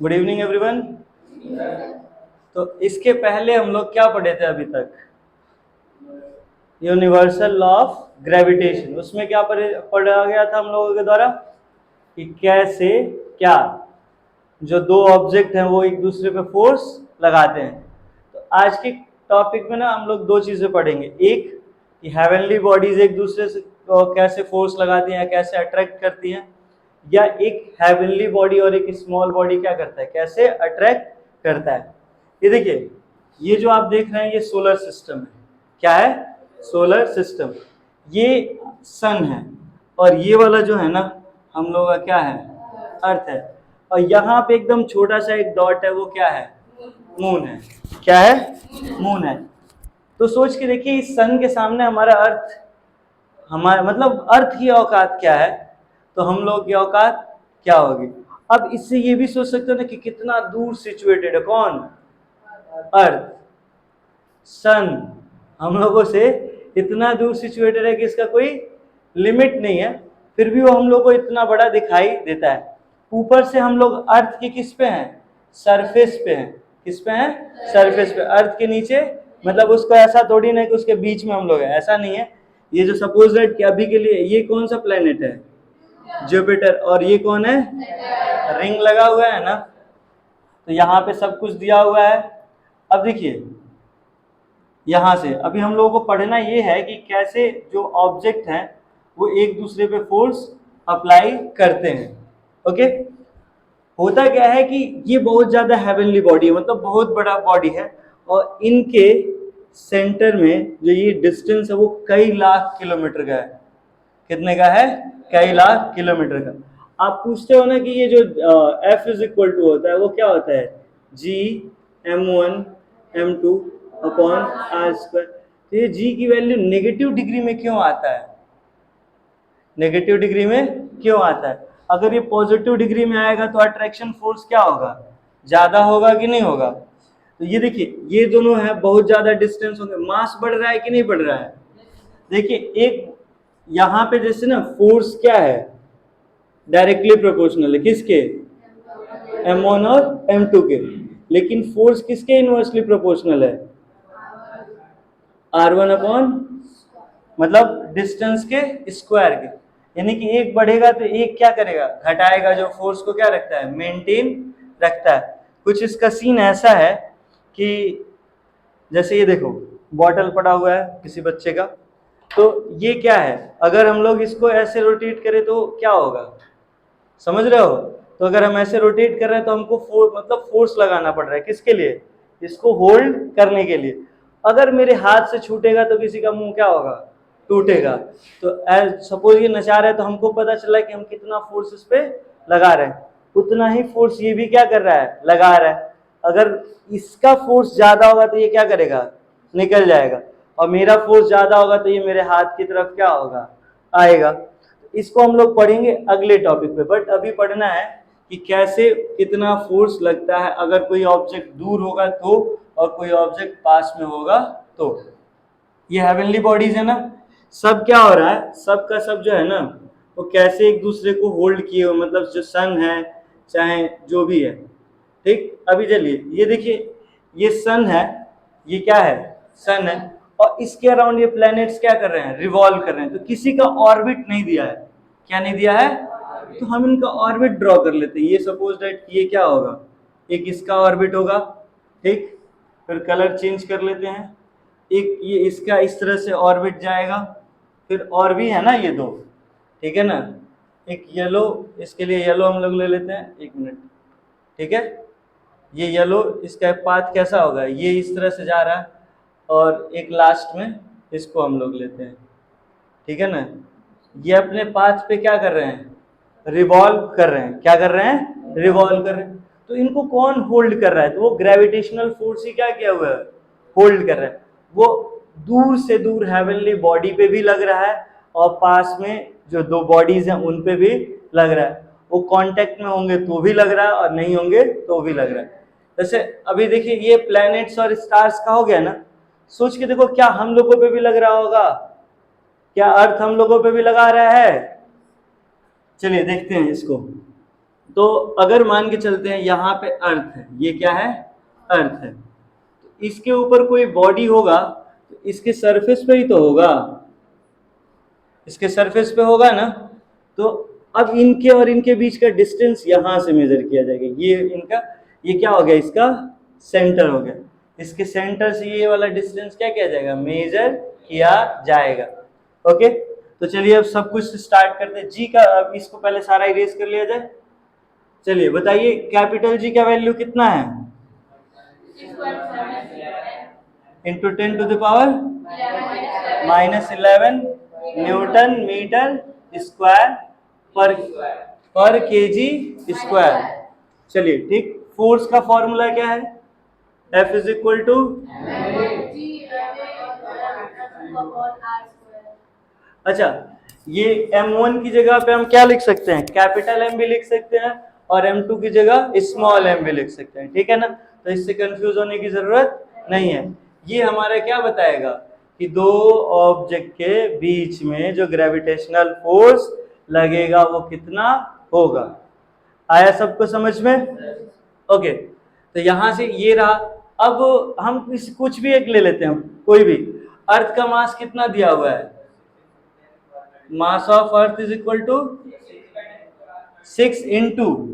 Good evening everyone. तो इसके पहले हम लोग क्या पढ़े थे अभी तक? Universal law of gravitation. उसमें क्या पढ़ा गया था हम लोगों के द्वारा कि कैसे क्या जो दो ऑब्जेक्ट हैं वो एक दूसरे पे फोर्स लगाते हैं। तो आज के टॉपिक में ना हम लोग दो चीजें पढ़ेंगे। एक कि हेवनली बॉडीज एक दूसरे से कैसे फोर्स लगाती हैं, कैसे अट्रैक्ट करती हैं, या एक हेवनली बॉडी और एक स्मॉल बॉडी क्या करता है, कैसे अट्रैक्ट करता है। ये देखिए, ये जो आप देख रहे हैं ये सोलर सिस्टम है। क्या है? Solar system. ये सन है और ये वाला जो है ना हम लोग का क्या है? अर्थ है। और यहाँ पे एकदम छोटा सा एक डॉट है, वो क्या है? मून है। क्या है? मून है। तो सोच के देखिए, इस सन के सामने हमारा अर्थ, हमारा मतलब अर्थ की औकात क्या है, तो हम लोग की औकात क्या होगी। अब इससे ये भी सोच सकते हो ना कि कितना दूर सिचुएटेड है कौन? अर्थ। सन हम लोगों से इतना दूर सिचुएटेड है कि इसका कोई लिमिट नहीं है, फिर भी वो हम लोग को इतना बड़ा दिखाई देता है। ऊपर से हम लोग अर्थ के किस पे हैं? सरफेस पे हैं। किस पे हैं? सरफेस पे। अर्थ के नीचे मतलब उसको ऐसा थोड़ी ना कि उसके बीच में हम लोग हैं, ऐसा नहीं है। ये जो सपोज दैट कि अभी के लिए ये कौन सा प्लेनेट है? जुपिटर। और ये कौन है? रिंग लगा हुआ है ना, तो यहाँ पे सब कुछ दिया हुआ है। अब देखिए, यहाँ से अभी हम लोगों को पढ़ना ये है कि कैसे जो ऑब्जेक्ट हैं वो एक दूसरे पे फोर्स अप्लाई करते हैं। ओके, होता क्या है कि ये बहुत ज्यादा हेवनली बॉडी है, मतलब बहुत बड़ा बॉडी है, और इनके सेंटर में जो ये डिस्टेंस है वो कई लाख किलोमीटर का है। कितने का है? कई लाख किलोमीटर का। आप पूछते हो ना कि ये जो F इज इक्वल टू होता है वो क्या होता है? G m1 m2 upon R square. तो ये G की वैल्यू नेगेटिव डिग्री में क्यों आता है? नेगेटिव डिग्री में क्यों आता है? अगर ये पॉजिटिव डिग्री में आएगा तो अट्रैक्शन फोर्स क्या होगा? ज्यादा होगा कि नहीं होगा? तो ये देखिए, ये दोनों है, बहुत ज्यादा डिस्टेंस होंगे, मास बढ़ रहा है कि नहीं बढ़ रहा है? देखिए, एक यहाँ पे जैसे ना फोर्स क्या है? डायरेक्टली प्रोपोर्शनल है। किसके? m1 और m2 के। लेकिन फोर्स किसके इनवर्सली प्रोपोर्शनल है? r1 अपॉन मतलब डिस्टेंस के स्क्वायर के। यानी कि एक बढ़ेगा तो एक क्या करेगा? घटाएगा, जो फोर्स को क्या रखता है? मेंटेन रखता है। कुछ इसका सीन ऐसा है कि जैसे ये देखो, बॉटल पड़ा हुआ है किसी बच्चे का, तो ये क्या है? अगर हम लोग इसको ऐसे रोटेट करें तो क्या होगा? समझ रहे हो? तो अगर हम ऐसे रोटेट कर रहे हैं तो हमको मतलब फोर्स लगाना पड़ रहा है। किसके लिए? इसको होल्ड करने के लिए। अगर मेरे हाथ से छूटेगा तो किसी का मुंह क्या होगा? टूटेगा। तो सपोज ये नचा रहा है तो हमको पता चला कि हम कितना फोर्स इस पे लगा रहे हैं, उतना ही फोर्स ये भी क्या कर रहा है? लगा रहा है। अगर इसका फोर्स ज्यादा होगा तो ये क्या करेगा? निकल जाएगा। और मेरा फोर्स ज्यादा होगा तो ये मेरे हाथ की तरफ क्या होगा? आएगा। इसको हम लोग पढ़ेंगे अगले टॉपिक पे, बट अभी पढ़ना है कि कैसे कितना फोर्स लगता है अगर कोई ऑब्जेक्ट दूर होगा तो, और कोई ऑब्जेक्ट पास में होगा तो। ये हेवनली बॉडीज है ना, सब क्या हो रहा है? सब का सब जो है ना वो कैसे एक दूसरे को होल्ड किए हुए, मतलब जो सन है चाहे जो भी है। ठीक, अभी चलिए ये देखिए, ये सन है, ये क्या है? सन है, और इसके अराउंड ये प्लैनेट्स क्या कर रहे हैं? रिवॉल्व कर रहे हैं। तो किसी का ऑर्बिट नहीं दिया है। क्या नहीं दिया है? तो हम इनका ऑर्बिट ड्रॉ कर लेते हैं। ये सपोज दैट ये क्या होगा? एक इसका ऑर्बिट होगा, ठीक, फिर कलर चेंज कर लेते हैं। एक ये इसका इस तरह से ऑर्बिट जाएगा, फिर और भी है ना ये दो, ठीक है ना। एक येलो, इसके लिए येलो हम लोग ले लेते हैं, एक मिनट, ठीक है। ये येलो, इसका पाथ कैसा होगा? ये इस तरह से जा रहा है, और एक लास्ट में इसको हम लोग लेते हैं, ठीक है ना। ये अपने पाथ पे क्या कर रहे हैं? रिवॉल्व कर रहे हैं। क्या कर रहे हैं? रिवॉल्व कर रहे हैं। तो इनको कौन होल्ड कर रहा है? तो वो ग्रेविटेशनल फोर्स ही क्या किया हुआ है? होल्ड कर रहा है। वो दूर से दूर हेवनली बॉडी पे भी लग रहा है, और पास में जो दो बॉडीज हैं उन पे भी लग रहा है। वो कांटेक्ट में होंगे तो भी लग रहा है, और नहीं होंगे तो भी लग रहा है। जैसे अभी देखिए, ये प्लैनेट्स और स्टार्स का हो गया ना। सोच के देखो, क्या हम लोगों पे भी लग रहा होगा? क्या अर्थ हम लोगों पे भी लगा रहा है? चलिए देखते हैं इसको। तो अगर मान के चलते हैं यहाँ पे अर्थ है, ये क्या है, अर्थ है, तो इसके ऊपर कोई बॉडी होगा तो इसके सरफेस पे ही तो होगा, इसके सरफेस पे होगा ना। तो अब इनके और इनके बीच का डिस्टेंस यहां से मेजर किया जाएगा, ये इनका, ये क्या हो गया, इसका सेंटर हो गया, इसके सेंटर से ये वाला डिस्टेंस क्या किया जाएगा, मेजर किया जाएगा। ओके, तो चलिए अब सब कुछ स्टार्ट करते हैं। जी का, अब इसको पहले सारा इरेज कर लिया जाए। चलिए बताइए कैपिटल जी का वैल्यू कितना है, into 10 to the power -11 newton metre square पर केजी स्क्वायर। चलिए ठीक, फोर्स का फॉर्मूला क्या है, F इज इक्वल टू, अच्छा ये M1 की जगह पे हम क्या लिख सकते हैं, कैपिटल M भी लिख सकते हैं और M2 की जगह स्मॉल m भी लिख सकते हैं, ठीक है ना। तो इससे कंफ्यूज होने की जरूरत नहीं है। ये हमारा क्या बताएगा कि दो ऑब्जेक्ट के बीच में जो ग्रेविटेशनल फोर्स लगेगा वो कितना होगा। आया सबको समझ में? ओके, तो यहां से ये रहा। अब हम कुछ भी एक ले लेते हैं, कोई भी। अर्थ का मास कितना दिया हुआ है, mass of earth is equal to 6 into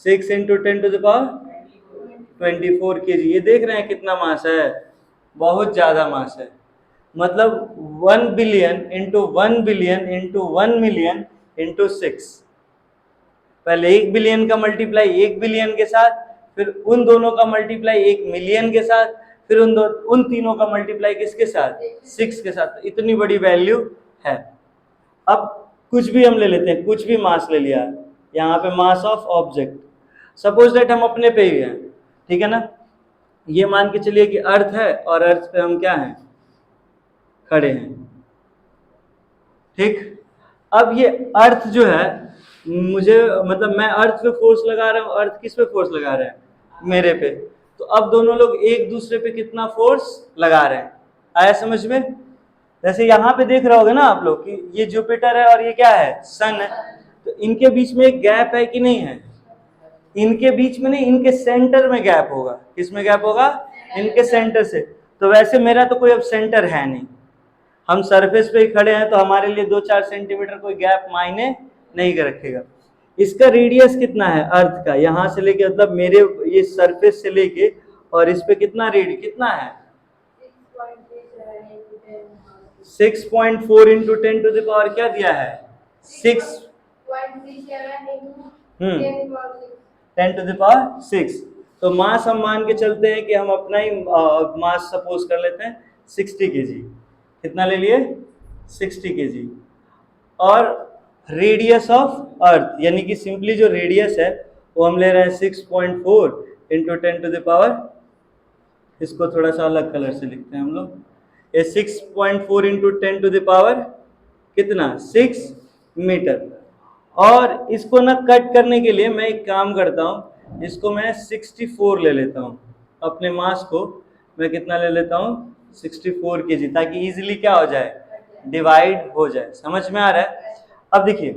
10 to the power 24 kg। ये देख रहे हैं कितना मास है, बहुत ज्यादा मास है। मतलब 1 billion into 1 billion into 1 million into 6। पहले 1 बिलियन का मल्टीप्लाई 1 बिलियन के साथ, फिर उन दोनों का मल्टीप्लाई 1 मिलियन के साथ, फिर उन तीनों का मल्टीप्लाई किसके साथ, 6 के साथ। इतनी बड़ी वैल्यू है। अब कुछ भी हम ले लेते हैं, कुछ भी मास ले लिया, यहाँ पे mass of object, suppose that हम अपने पे ही हैं, ठीक है ना। ये मान के चलिए कि अर्थ है और अर्थ पे हम क्या हैं, खड़े हैं, ठीक। अब ये अर्थ जो है, मुझे मतलब मैं अर्थ पे फोर्स लगा रहा हूँ, अर्थ किस पे फोर्स लगा रहा है, मेरे पे। तो अब दोनों लोग एक दूसरे पे कितना फोर्स लगा रहे हैं, आया समझ में। जैसे यहाँ पे देख रहे होगे ना आप लोग कि ये जुपिटर है और ये क्या है, सन है। तो इनके बीच में एक गैप है कि नहीं है, इनके बीच में नहीं, इनके सेंटर में गैप होगा। किस में गैप होगा, इनके सेंटर से। तो वैसे मेरा तो कोई अब सेंटर है नहीं, हम सरफेस पे ही खड़े हैं, तो हमारे लिए 2-4 सेंटीमीटर कोई गैप मायने नहीं रखेगा। इसका रेडियस कितना है अर्थ का, यहाँ से लेके मतलब मेरे ये सरफेस से लेके और इस पे कितना रेडियस कितना है, 6.4 इंटू 10 टू द पावर क्या दिया है, 10 टू द पावर 6। तो मास हम मान के चलते हैं कि हम अपना ही मास सपोज कर लेते हैं 60 kg। कितना ले लिए, 60 kg। और रेडियस ऑफ अर्थ यानी कि सिंपली जो रेडियस है वो हम ले रहे हैं 6.4 इंटू 10 टू द पावर, इसको थोड़ा सा अलग कलर से लिखते हैं हम लोग, ये 6.4 इंटू 10 टू द पावर कितना, 6 मीटर। और इसको ना कट करने के लिए मैं एक काम करता हूँ, इसको मैं 64 ले लेता हूँ, अपने मास को मैं कितना ले लेता हूँ, 64 kg, ताकि इजीली क्या हो जाए, डिवाइड हो जाए। समझ में आ रहा है। अब देखिए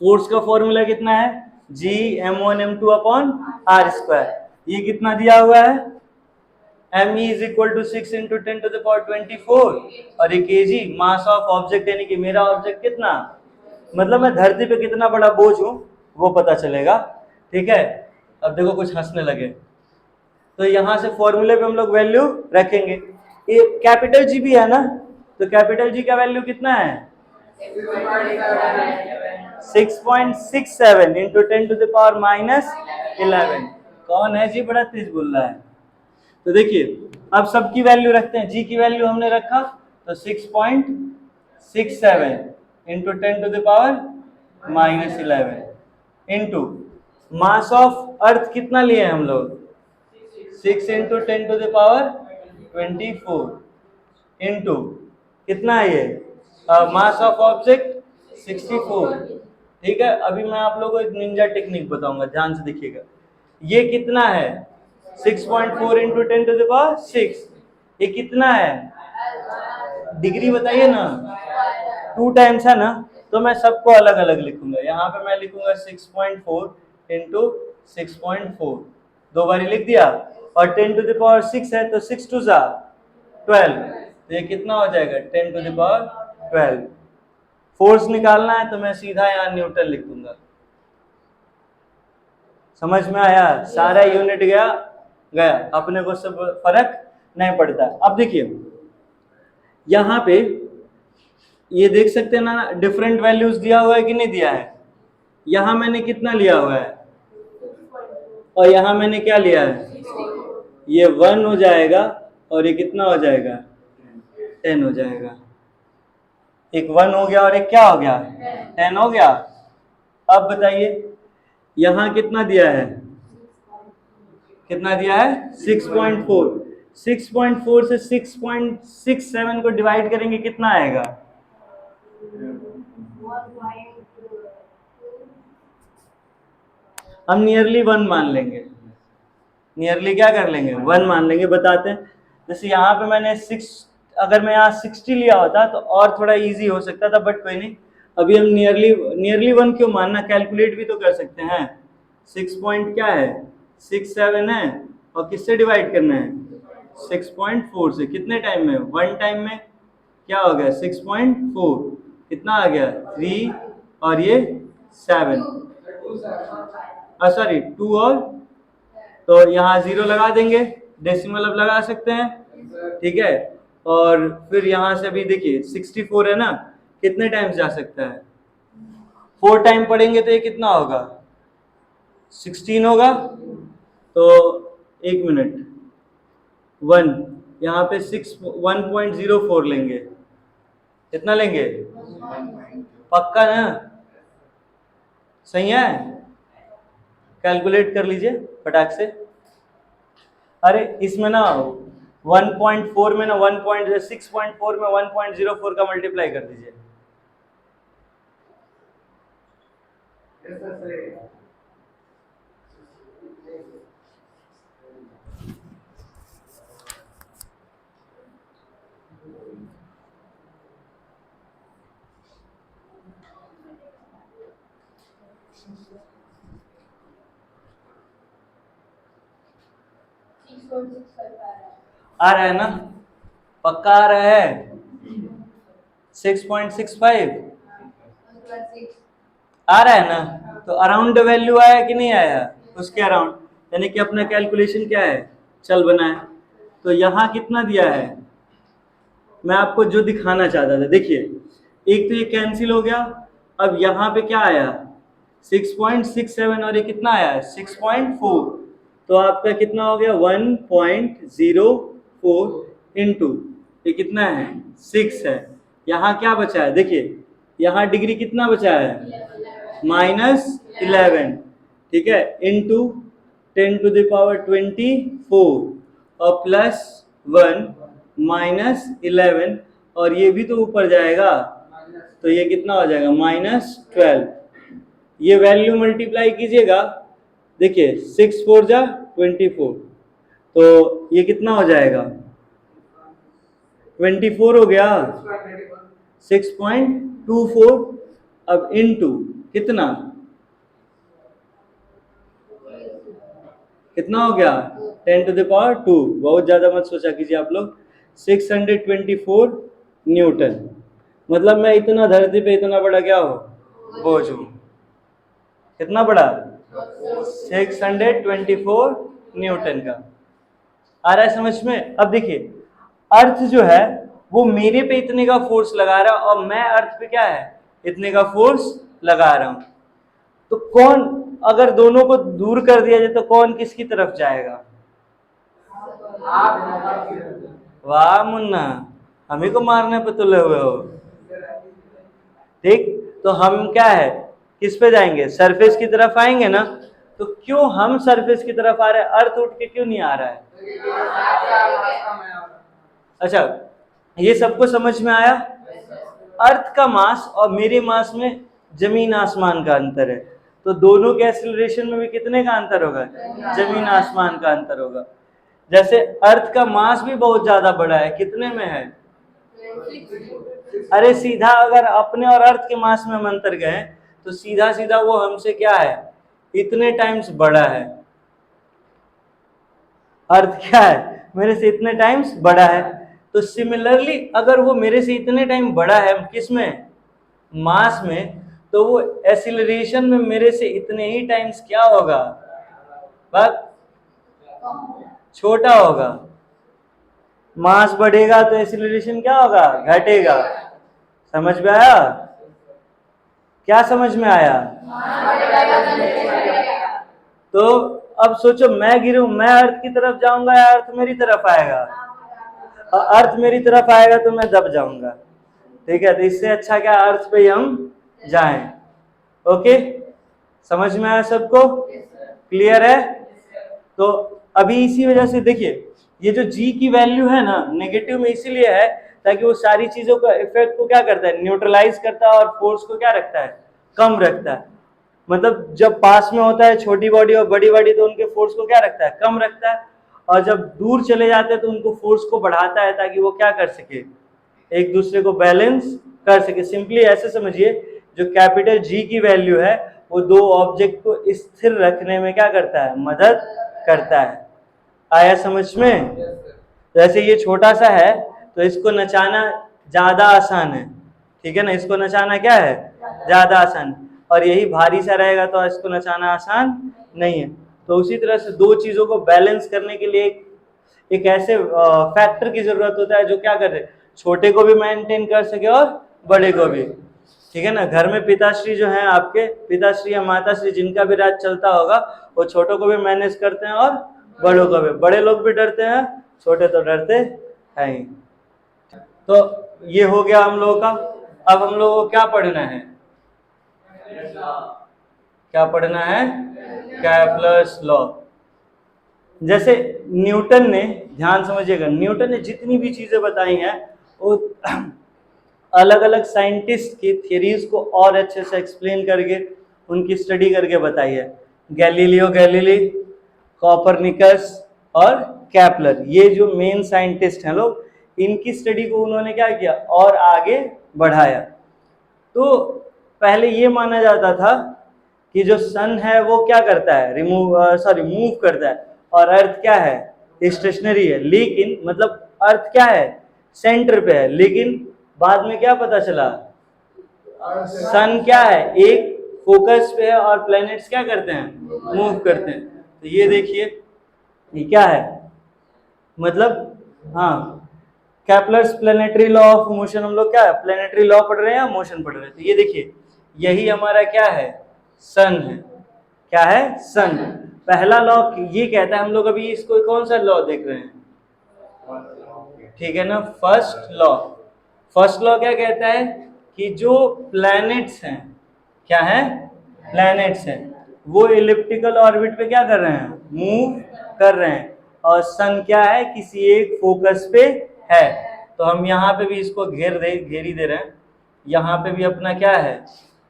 फोर्स का फॉर्मूला कितना है, G(m1m2) अपॉन r²। ये कितना दिया हुआ है, me is equal to 6 into 10 to the power 24 और ये kg मास ऑफ ऑब्जेक्ट, यानी कि मेरा ऑब्जेक्ट कितना, मतलब मैं धरती पे कितना बड़ा बोझ हूं वो पता चलेगा, ठीक है। अब देखो कुछ हंसने लगे, तो यहां से फॉर्मूले पे हम लोग वैल्यू रखेंगे। ये कैपिटल जी भी है ना, तो कैपिटल जी का वैल्यू कितना है, 6.67 इंटू 10 टू द पावर -11। कौन है जी, बड़ा तेज बोल रहा है। तो देखिए अब सबकी वैल्यू रखते हैं, जी की वैल्यू हमने रखा तो 6.67 into 10 to the power -11 into mass of earth कितना लिए हम लोग, 6 into 10 to the power 24 into कितना है ये मास ऑफ ऑब्जेक्ट 64, ठीक है। अभी मैं आप लोगों को एक निंजा टेक्निक बताऊंगा, ध्यान से देखिएगा। ये कितना है, 6.4 इंटू 10 टू द पावर 6, ये कितना है, डिग्री बताइए ना, 2 टाइम्स है ना, तो मैं सबको अलग अलग लिखूंगा। यहाँ पे मैं लिखूंगा 6.4 इंटू 6.4, 2 बारी लिख दिया, और 10 टू द पावर 6 है तो 6 2 12, तो ये कितना हो जाएगा 10 टू द पावर 12। फोर्स निकालना है तो मैं सीधा यहाँ न्यूटन लिख दूंगा। समझ में आया? सारा यूनिट गया, अपने को सब फर्क नहीं पड़ता। अब देखिए यहाँ पे ये देख सकते हैं ना, डिफरेंट वैल्यूज दिया हुआ है कि नहीं दिया है। यहाँ मैंने कितना लिया हुआ है और यहाँ मैंने क्या लिया है, ये 1 हो जाएगा और ये कितना हो जाएगा 10 हो जाएगा। एक 1 हो गया और एक क्या हो गया 10 हो गया। अब बताइए यहाँ कितना दिया है, कितना दिया है 6.4। 6.4 से 6.67 को डिवाइड करेंगे कितना आएगा, हम नियरली 1 मान लेंगे, नियरली क्या कर लेंगे 1 मान लेंगे। बताते हैं, जैसे यहाँ पे मैंने 6, अगर मैं यहाँ 60 लिया होता तो और थोड़ा इजी हो सकता था, बट कोई नहीं। अभी हम नियरली 1 क्यों मानना, कैलकुलेट भी तो कर सकते हैं। 6 पॉइंट क्या है 67 है, और किससे डिवाइड करना है 6.4 से। कितने टाइम में, 1 टाइम में क्या हो गया 6.4, कितना आ गया 3 और ये 7, सॉरी 2, और तो यहाँ 0 लगा देंगे, डेसिमल अब लगा सकते हैं, ठीक है। और फिर यहाँ से अभी देखिए 64 है ना, कितने टाइम जा सकता है 4 टाइम पढ़ेंगे तो ये कितना होगा 16 होगा। तो 1 मिनट 1 यहाँ पे 1.04 लेंगे, कितना लेंगे, पक्का ना, सही है, कैलकुलेट कर लीजिए फटाक से। अरे इसमें ना 1.4 में ना 6.4 में 1.04 का मल्टीप्लाई कर दीजिए। आ रहा है ना, पक्का आ रहा है 6.65 आ रहा है ना। तो अराउंड द वैल्यू आया कि नहीं आया, उसके अराउंड, यानी कि अपना कैलकुलेशन क्या है चल बना है। तो यहाँ कितना दिया है, मैं आपको जो दिखाना चाहता था, देखिए एक तो ये कैंसिल हो गया, अब यहाँ पे क्या आया 6.67 और ये कितना आया 6.4, तो आपका कितना हो गया 1.04 इंटू ये कितना है 6 है। यहाँ क्या बचा है, देखिए यहाँ डिग्री कितना बचा है -11, ठीक है, इंटू 10 टू द पावर 24 और +1 -11, और ये भी तो ऊपर जाएगा, तो ये कितना हो जाएगा -12। ये वैल्यू मल्टीप्लाई कीजिएगा, देखिए 6 4 जा 24, तो ये कितना हो जाएगा 24 हो गया 6.24। अब इनटू कितना हो गया 10 टू द पावर 2, बहुत ज्यादा मत सोचा कीजिए आप लोग, 624 न्यूटन। मतलब मैं इतना धरती पे इतना बड़ा क्या हो बोझ हूं, कितना बड़ा 624 न्यूटन का। आ रहा है समझ में। अब देखिए अर्थ जो है वो मेरे पे इतने का फोर्स लगा रहा है और मैं अर्थ पे क्या है इतने का फोर्स लगा रहा हूं, तो कौन, अगर दोनों को दूर कर दिया जाए तो कौन किसकी तरफ जाएगा, वाह मुन्ना, हम ही को मारने पे तुले हुए हो, ठीक। तो हम क्या है किस पे जाएंगे, सरफेस की तरफ आएंगे ना। तो क्यों हम सरफेस की तरफ आ रहे हैं, अर्थ उठ के क्यों नहीं आ रहा है। अच्छा ये सबको समझ में आया। अर्थ का मास और मेरे मास में जमीन आसमान का अंतर है, तो दोनों के एक्सीलरेशन में भी कितने का अंतर होगा, जमीन आसमान का अंतर होगा। जैसे अर्थ का मास भी बहुत ज्यादा बड़ा है, कितने में है अरे सीधा अगर अपने और अर्थ के मास में हम अंतर गए तो सीधा सीधा वो हमसे क्या है, इतने टाइम्स बड़ा है। अर्थ क्या है, मेरे से इतने टाइम्स बड़ा है। तो सिमिलरली अगर वो मेरे से इतने टाइम बड़ा है किस में, मास में, तो वो एक्सीलरेशन में मेरे से इतने ही टाइम्स क्या होगा, बात छोटा होगा। मास बढ़ेगा तो एक्सीलरेशन क्या होगा, घटेगा। समझ में आया, क्या समझ में आया? तो अब सोचो मैं गिरूं, मैं अर्थ की तरफ जाऊंगा या अर्थ मेरी तरफ आएगा? अर्थ मेरी तरफ आएगा तो मैं दब जाऊंगा। ठीक है, तो इससे अच्छा क्या अर्थ पे हम जाएं। ओके, समझ में आया सबको? क्लियर है? तो अभी इसी वजह से देखिए ये जो जी की वैल्यू है ना नेगेटिव में इसीलिए है ताकि वो सारी चीजों का इफेक्ट को क्या करता है, न्यूट्रलाइज करता है और फोर्स को क्या रखता है, कम रखता है। मतलब जब पास में होता है छोटी बॉडी और बड़ी बॉडी तो उनके फोर्स को क्या रखता है, कम रखता है। और जब दूर चले जाते हैं तो उनको फोर्स को बढ़ाता है ताकि वो क्या कर सके, एक दूसरे को बैलेंस कर सके। सिंपली ऐसे समझिए जो कैपिटल जी की वैल्यू है वो दो ऑब्जेक्ट को स्थिर रखने में क्या करता है, मदद करता है। आया समझ में? जैसे ये छोटा सा है तो इसको नचाना ज्यादा आसान है, ठीक है ना, इसको नचाना क्या है, ज्यादा आसान। और यही भारी सा रहेगा तो इसको नचाना आसान नहीं है। तो उसी तरह से दो चीजों को बैलेंस करने के लिए एक ऐसे फैक्टर की जरूरत होता है जो क्या करे, छोटे को भी मेंटेन कर सके और बड़े को भी। ठीक है ना, घर में पिताश्री जो है आपके, पिताश्री या माताश्री जिनका भी राज चलता होगा वो छोटों को भी मैनेज करते हैं और बड़ों को भी। बड़े लोग भी डरते हैं, छोटे तो डरते हैं ही। तो ये हो गया हम लोगों का। अब हम लोगों को क्या पढ़ना है, क्या पढ़ना है, कैपलर्स लॉ। जैसे न्यूटन ने, ध्यान समझिएगा, न्यूटन ने जितनी भी चीजें बताई हैं वो अलग अलग साइंटिस्ट की थ्योरीज को और अच्छे से एक्सप्लेन करके उनकी स्टडी करके बताई है। गैलीलियो गैलीली, कॉपरनिकस और कैपलर, ये जो मेन साइंटिस्ट हैं लोग, इनकी स्टडी को उन्होंने क्या किया और आगे बढ़ाया। तो पहले ये माना जाता था कि जो सन है वो क्या करता है, मूव करता है और अर्थ क्या है, स्टेशनरी है। लेकिन मतलब अर्थ क्या है, सेंटर पे है। लेकिन बाद में क्या पता चला, सन क्या है, एक फोकस पे है और प्लैनेट्स क्या करते हैं, मूव करते हैं। तो ये देखिए ये क्या है, मतलब हाँ, Kepler's planetary law of motion, हम लोग क्या है, प्लैनेटरी लॉ पढ़ रहे हैं या मोशन पढ़ रहे हैं। तो ये देखिए यही हमारा क्या है, सन है। क्या है, सन। पहला लॉ ये कहता है, हम लोग अभी इसको कौन सा लॉ देख रहे हैं, ठीक है ना, फर्स्ट लॉ। फर्स्ट लॉ क्या कहता है कि जो प्लैनेट्स हैं, क्या है, प्लैनेट्स हैं, वो इलिप्टिकल ऑर्बिट पे क्या कर रहे हैं, मूव कर रहे हैं। और सन क्या है, किसी एक फोकस पे है। तो हम यहाँ पे भी इसको घेरी दे रहे हैं। यहाँ पे भी अपना क्या है,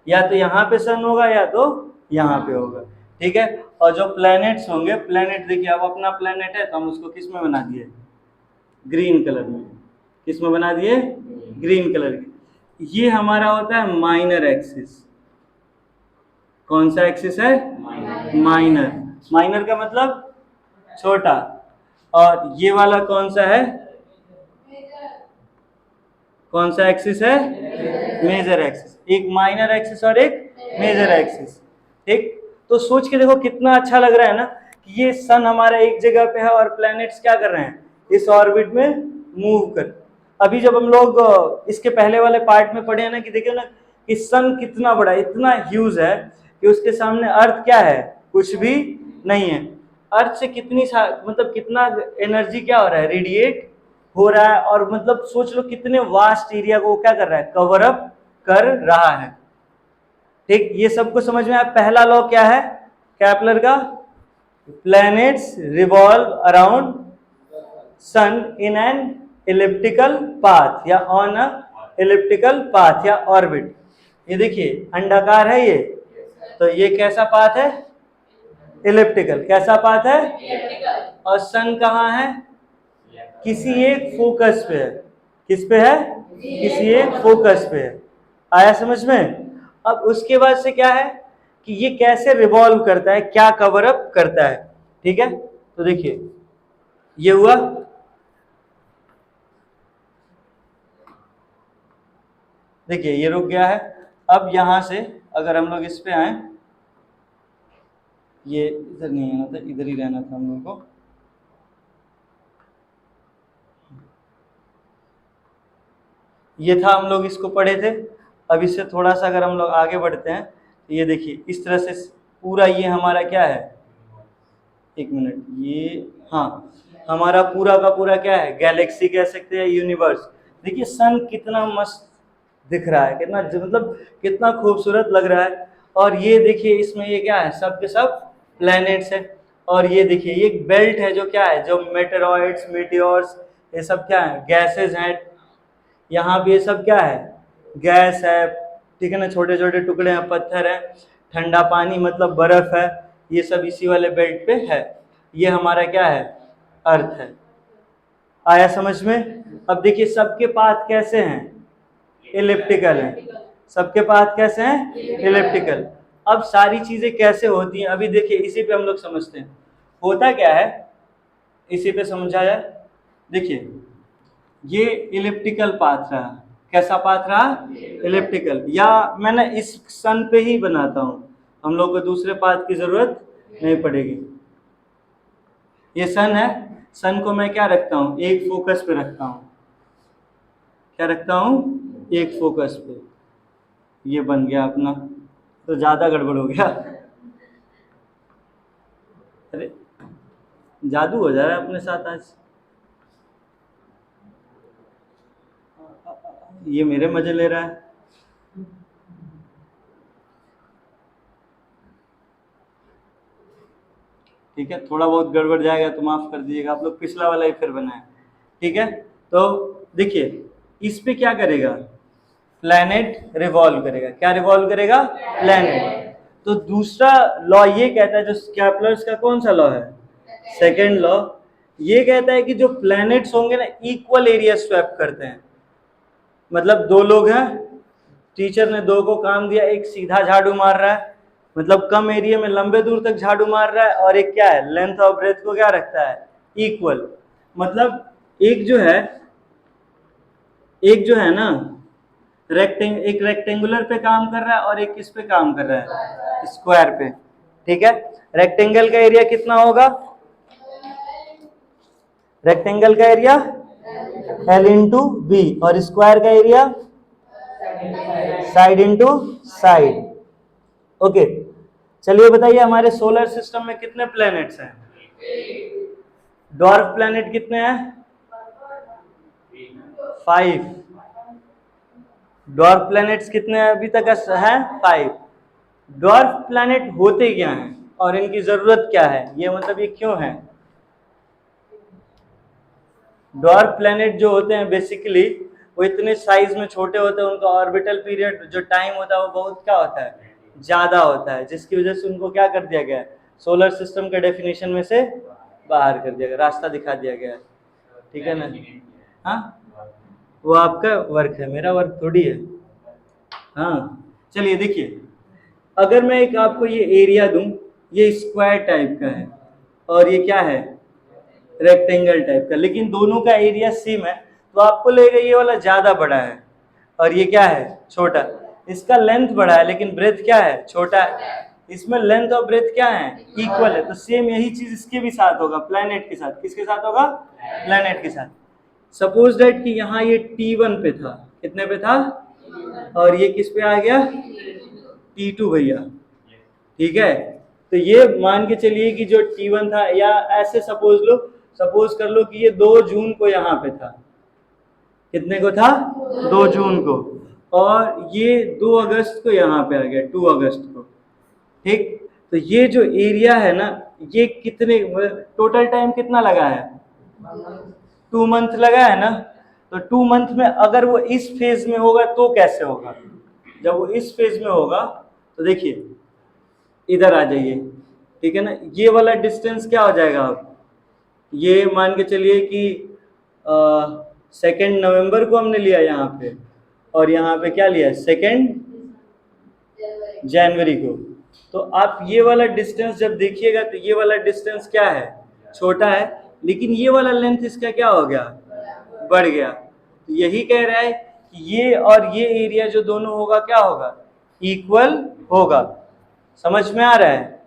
या तो यहाँ पे सन होगा या तो यहाँ पे होगा, ठीक है। और जो प्लैनेट्स होंगे, प्लैनेट देखिए अब अपना प्लैनेट है तो हम उसको किस में बना दिए, ग्रीन कलर में। किस में बना दिए, ग्रीन कलर के। ये हमारा होता है माइनर एक्सिस। कौन सा एक्सिस है, माइनर। माइनर का मतलब छोटा। और ये वाला कौन सा है, कौन सा एक्सिस है, मेजर एक्सिस। एक माइनर एक्सिस और एक मेजर एक्सिस, ठीक। तो सोच के देखो कितना अच्छा लग रहा है ना कि ये सन हमारा एक जगह पे है और प्लैनेट्स क्या कर रहे हैं, इस ऑर्बिट में मूव कर। अभी जब हम लोग इसके पहले वाले पार्ट में पढ़े हैं ना कि देखिए ना कि सन कितना बड़ा, इतना ह्यूज है कि उसके सामने अर्थ क्या है, कुछ भी नहीं है। अर्थ से कितनी मतलब कितना एनर्जी क्या हो रहा है, रेडिएट हो रहा है। और मतलब सोच लो कितने वास्ट एरिया को क्या कर रहा है, कवर अप कर रहा है, ठीक। ये सबको समझ में आया। पहला लॉ क्या है कैपलर का, planets revolve around sun in an elliptical path या ऑन अ इलिप्टिकल पाथ या ऑर्बिट। ये देखिए अंडाकार है ये, तो ये कैसा पाथ है, इलिप्टिकल। कैसा पाथ है, और सन कहाँ है, किसी एक फोकस पे है, किस पे है? किसी एक फोकस पे है। आया समझ में? अब उसके बाद से क्या है कि ये कैसे रिवॉल्व करता है, क्या कवर अप करता है। ठीक है, तो देखिए ये हुआ, देखिए ये रुक गया है। अब यहां से अगर हम लोग इस पे आए, ये इधर नहीं आना था, इधर ही रहना था हम लोग को। ये था, हम लोग इसको पढ़े थे। अब इससे थोड़ा सा अगर हम लोग आगे बढ़ते हैं तो ये देखिए इस तरह से पूरा ये हमारा क्या है, एक मिनट, ये हाँ हमारा पूरा का पूरा क्या है, गैलेक्सी कह सकते हैं, यूनिवर्स। देखिए सन कितना मस्त दिख रहा है, कितना मतलब कितना खूबसूरत लग रहा है। और ये देखिए इसमें ये क्या है, सब के सब प्लैनेट्स है। और ये देखिए ये एक बेल्ट है जो क्या है, जो मेटेरॉइड्स, मीटियोर्स, ये सब क्या है, गैसेज हैं। यहाँ भी ये सब क्या है, गैस है, ठीक है ना, छोटे छोटे टुकड़े हैं, पत्थर है, ठंडा पानी मतलब बर्फ है, ये सब इसी वाले बेल्ट पे है। ये हमारा क्या है, अर्थ है। आया समझ में? अब देखिए सबके पाथ कैसे हैं, इलिप्टिकल हैं। सबके पाथ कैसे हैं, इलिप्टिकल। अब सारी चीजें कैसे होती हैं, अभी देखिए इसी पे हम लोग समझते हैं होता क्या है, इसी पे समझा जाए। देखिए ये इलिप्टिकल पाथ रहा, कैसा पाथ रहा, इलिप्टिकल। या मैंने इस सन पे ही बनाता हूं, हम लोग को दूसरे पाथ की जरूरत नहीं पड़ेगी। ये सन है, सन को मैं क्या रखता हूं, एक फोकस पे रखता हूं। क्या रखता हूं, एक फोकस पे। ये बन गया अपना, तो ज्यादा गड़बड़ हो गया। अरे जादू हो जा रहा है अपने साथ आज। ये मेरे मजे ले रहा है। ठीक है, थोड़ा बहुत गड़बड़ जाएगा तो माफ कर दीजिएगा, आप लोग पिछला वाला ही फिर बनाए। ठीक है, तो देखिए इस पे क्या करेगा, प्लैनेट रिवॉल्व करेगा। क्या रिवॉल्व करेगा, प्लैनेट। तो दूसरा लॉ ये कहता है, जो केप्लर्स का कौन सा लॉ है, सेकेंड लॉ, ये कहता है कि जो प्लैनेट्स होंगे ना, इक्वल एरिया स्वैप करते हैं। मतलब दो लोग हैं, टीचर ने दो को काम दिया, एक सीधा झाड़ू मार रहा है, मतलब कम एरिया में लंबे दूर तक झाड़ू मार रहा है, और एक क्या है, लेंथ और ब्रेथ को क्या रखता है, इक्वल। मतलब एक जो है ना एक रेक्टेंगुलर पे काम कर रहा है, और एक किस पे काम कर रहा है, स्क्वायर पे। ठीक है, रेक्टेंगल का एरिया कितना होगा, रेक्टेंगल का एरिया L इंटू बी, और स्क्वायर का area side into side. Okay, चलिए बताइए हमारे सोलर सिस्टम में कितने प्लैनेट्स हैं, डॉर्फ प्लैनेट कितने हैं, 5। डॉर्फ प्लैनेट्स कितने हैं अभी तक है, 5। डॉर्फ प्लैनेट होते क्या हैं और इनकी जरूरत क्या है, ये मतलब ये क्यों है। डॉर्फ प्लैनेट जो होते हैं बेसिकली वो इतने साइज में छोटे होते हैं, उनका ऑर्बिटल पीरियड जो टाइम होता है वो बहुत क्या होता है, ज्यादा होता है, जिसकी वजह से उनको क्या कर दिया गया है, सोलर सिस्टम के डेफिनेशन में से बाहर कर दिया गया, रास्ता दिखा दिया गया है। ठीक है ना, हाँ वो आपका वर्क है, मेरा वर्क थोड़ी है। हाँ चलिए देखिए, अगर मैं एक आपको ये एरिया दूं, ये स्क्वायर टाइप का है और ये क्या है, रेक्टेंगल टाइप का, लेकिन दोनों का एरिया सेम है, तो आपको लगेगा ये वाला ज्यादा बड़ा है और ये क्या है, छोटा। इसका लेंथ बड़ा है लेकिन ब्रेथ क्या है, छोटा है। इसमें लेंथ और ब्रेथ क्या है, इक्वल है। तो सेम यही चीज इसके भी साथ होगा, प्लैनेट के साथ। किसके साथ होगा, प्लैनेट के साथ। सपोज दैट कि यहाँ ये T1 पे था, कितने पे था, और ये किस पे आ गया, T2 भैया। ठीक है, तो ये मान के चलिए कि जो T1 था, या ऐसे सपोज कर लो कि ये 2 जून को यहाँ पे था, कितने को था, 2 जून को, और ये 2 अगस्त को यहाँ पे आ गया, 2 अगस्त को। ठीक, तो ये जो एरिया है ना, ये कितने टोटल टाइम कितना लगा है, 2 मंथ लगा है ना। तो 2 मंथ में अगर वो इस फेज में होगा तो कैसे होगा, जब वो इस फेज में होगा तो देखिए इधर आ जाइए, ठीक है ना, ये वाला डिस्टेंस क्या हो जाएगा, अब ये मान के चलिए कि 2 नवंबर को हमने लिया यहाँ पे, और यहाँ पे क्या लिया, 2 जनवरी को। तो आप ये वाला डिस्टेंस जब देखिएगा तो ये वाला डिस्टेंस क्या है, छोटा है, लेकिन ये वाला लेंथ इसका क्या हो गया, बढ़ गया। तो यही कह रहा है कि ये और ये एरिया जो दोनों होगा क्या होगा, इक्वल होगा। समझ में आ रहा है?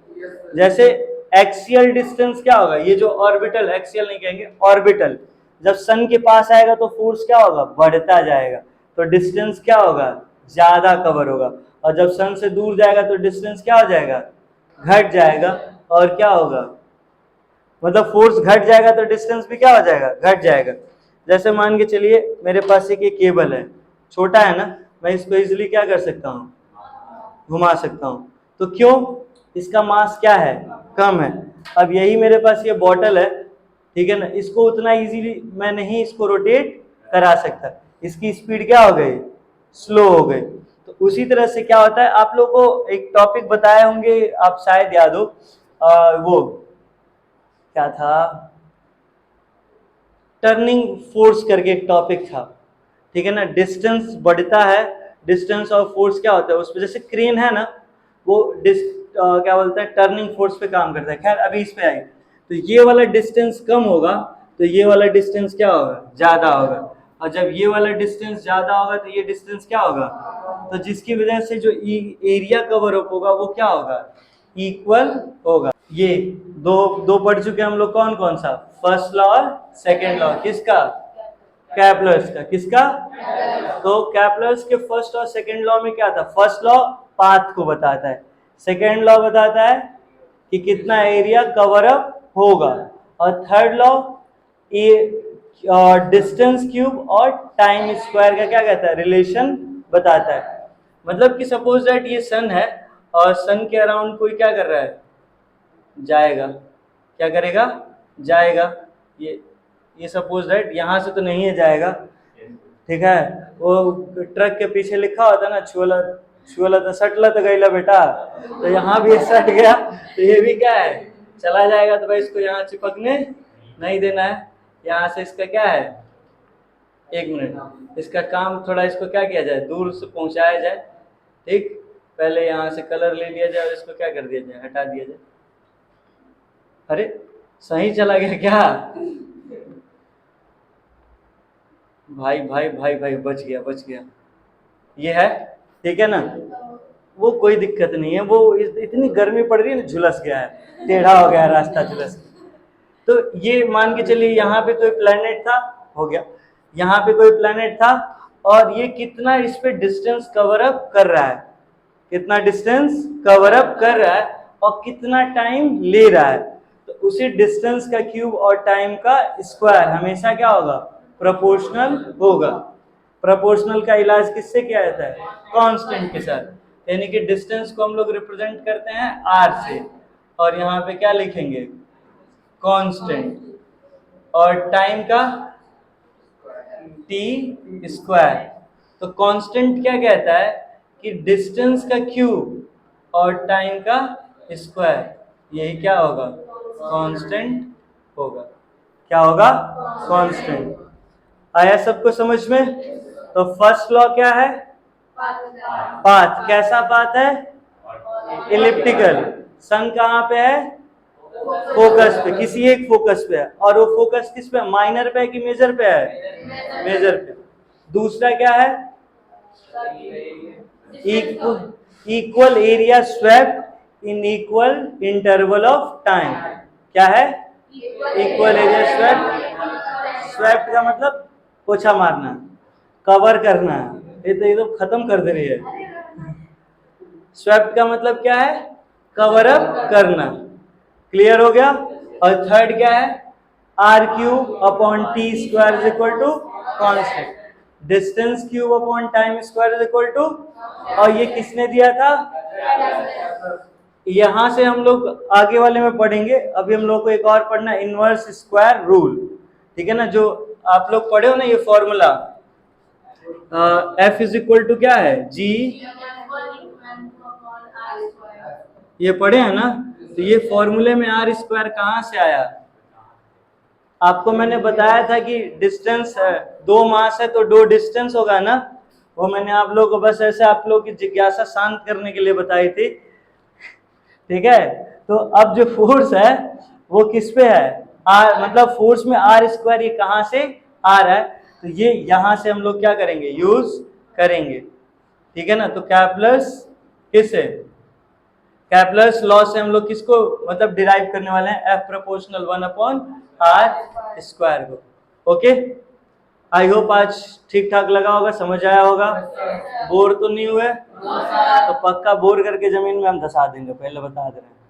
जैसे एक्सियल डिस्टेंस क्या होगा, ये जो ऑर्बिटल, एक्सियल नहीं कहेंगे, ऑर्बिटल जब सन के पास आएगा तो फोर्स क्या होगा, बढ़ता जाएगा, तो डिस्टेंस क्या होगा, ज्यादा कवर होगा। और जब सन से दूर जाएगा तो डिस्टेंस क्या हो जाएगा, घट जाएगा। और क्या होगा, मतलब फोर्स घट जाएगा तो डिस्टेंस भी क्या हो जाएगा, घट जाएगा। जैसे मान के चलिए मेरे पास एक ये केबल है, छोटा है ना, मैं इसको इजिली क्या कर सकता हूँ, घुमा सकता हूँ। तो क्यों, इसका मास क्या है, कम है। अब यही मेरे पास ये बॉटल है, ठीक है ना, इसको उतना इजीली मैं नहीं इसको रोटेट करा सकता, इसकी स्पीड क्या हो गई, स्लो हो गई। तो उसी तरह से क्या होता है, आप लोगों को एक टॉपिक बताए होंगे, आप शायद याद हो, वो क्या था, टर्निंग फोर्स करके एक टॉपिक था, ठीक है ना। डिस्टेंस बढ़ता है, डिस्टेंस और फोर्स क्या होता है उस पर, जैसे क्रेन है ना, वो क्या बोलते हैं, टर्निंग फोर्स पे काम करता है। खैर अभी इस पे आई, तो ये वाला डिस्टेंस कम होगा तो ये वाला डिस्टेंस क्या होगा, ज्यादा होगा। और जब ये वाला डिस्टेंस ज्यादा होगा तो ये डिस्टेंस क्या होगा, तो जिसकी वजह से जो एरिया कवर अप होगा वो क्या होगा, इक्वल होगा। ये दो पढ़ चुके हम लोग, कौन कौन सा, फर्स्ट लॉ और सेकेंड लॉ, किसका, कैपलर्स का, किसका। तो कैपलर्स के फर्स्ट और सेकेंड लॉ में क्या था, फर्स्ट लॉ पाथ को बताता है, सेकेंड लॉ बताता है कि कितना एरिया कवर अप होगा, और थर्ड लॉ डिस्टेंस क्यूब और टाइम स्क्वायर का क्या कहता है, रिलेशन बताता है। मतलब कि सपोज दैट ये सन है और सन के अराउंड कोई क्या कर रहा है, जाएगा, क्या करेगा, जाएगा। ये सपोज दैट यहाँ से तो नहीं है जाएगा, ठीक है, वो ट्रक के पीछे लिखा होता ना, छुअला छुअला तो सटला तो गईला बेटा, तो यहाँ भी सट गया, तो ये भी क्या है, चला जाएगा। तो भाई इसको यहाँ चिपकने नहीं देना है, यहाँ से इसका क्या है, 1 मिनट, इसका काम थोड़ा इसको क्या किया जाए, दूर से पहुंचाया जाए, ठीक। पहले यहाँ से कलर ले लिया जाए और इसको क्या कर दिया जाए, हटा दिया जाए। अरे सही चला गया क्या, भाई भाई भाई भाई, बच गया बच गया, ये है, ठीक है ना। वो कोई दिक्कत नहीं है, वो इतनी गर्मी पड़ रही है ना, झुलस गया है, टेढ़ा हो गया रास्ता, झुलस गया। तो ये मान के चलिए यहाँ पे कोई प्लेनेट था, हो गया, यहाँ पे कोई प्लेनेट था, और ये कितना इस पे डिस्टेंस कवर अप कर रहा है, कितना डिस्टेंस कवर अप कर रहा है और कितना टाइम ले रहा है। तो उसी डिस्टेंस का क्यूब और टाइम का स्क्वायर हमेशा क्या होगा, प्रोपोर्शनल होगा। प्रोपोर्शनल का इलाज किससे किया जाता है, कांस्टेंट के साथ। यानी कि डिस्टेंस को हम लोग रिप्रेजेंट करते हैं r से, और यहाँ पे क्या लिखेंगे, कांस्टेंट, और टाइम का t स्क्वायर। तो कांस्टेंट क्या कहता है कि डिस्टेंस का क्यूब और टाइम का स्क्वायर, यही क्या होगा, कांस्टेंट होगा। क्या होगा, कांस्टेंट। आया सबको समझ में? तो फर्स्ट लॉ क्या है, पाथ। कैसा पाथ है, इलिप्टिकल। सन कहाँ पे है, फोकस पे, किसी एक फोकस पे है, और वो फोकस किस पे, माइनर पे है कि मेजर पे है, मेजर पे। दूसरा क्या है, equal area swept in equal interval of time. क्या है, इक्वल एरिया स्वेप्ट। स्वेप्ट का मतलब पोछा मारना, कवर करना, ये तो खत्म कर दे रही है। स्वेप्ट का मतलब क्या है, कवर अप करना। क्लियर हो गया। और थर्ड क्या है, R cube upon T square is equal to constant, distance cube upon time square is equal to, और ये किसने दिया था, यहां से हम लोग आगे वाले में पढ़ेंगे। अभी हम लोग को एक और पढ़ना है, इनवर्स स्क्वायर रूल, ठीक है ना। जो आप लोग पढ़े हो ना ये formula, F is equal to क्या है, G, ये पढ़े हैं ना। तो ये फॉर्मूले में आर स्क्वायर कहाँ से आया, आपको मैंने बताया था कि डिस्टेंस है, 2 मास है तो 2 डिस्टेंस होगा ना, वो मैंने आप लोगों को बस ऐसे आप लोगों की जिज्ञासा शांत करने के लिए बताई थी। ठीक है, तो अब जो फोर्स है वो किस पे है, आर, मतलब फोर्स में आर स्क्वायर ये कहाँ से आ रहा है, तो ये यहां से हम लोग क्या करेंगे, यूज करेंगे। ठीक है ना, तो कैप्लर्स किस है, कैप्लर्स लॉ से हम लोग किसको मतलब डिराइव करने वाले हैं, एफ प्रोपोर्शनल 1/r स्क्वायर को। ओके, आई होप आज ठीक ठाक लगा होगा, समझ आया होगा, बोर तो नहीं हुए, तो पक्का बोर करके जमीन में हम धसा देंगे, पहले बता दे रहे हैं।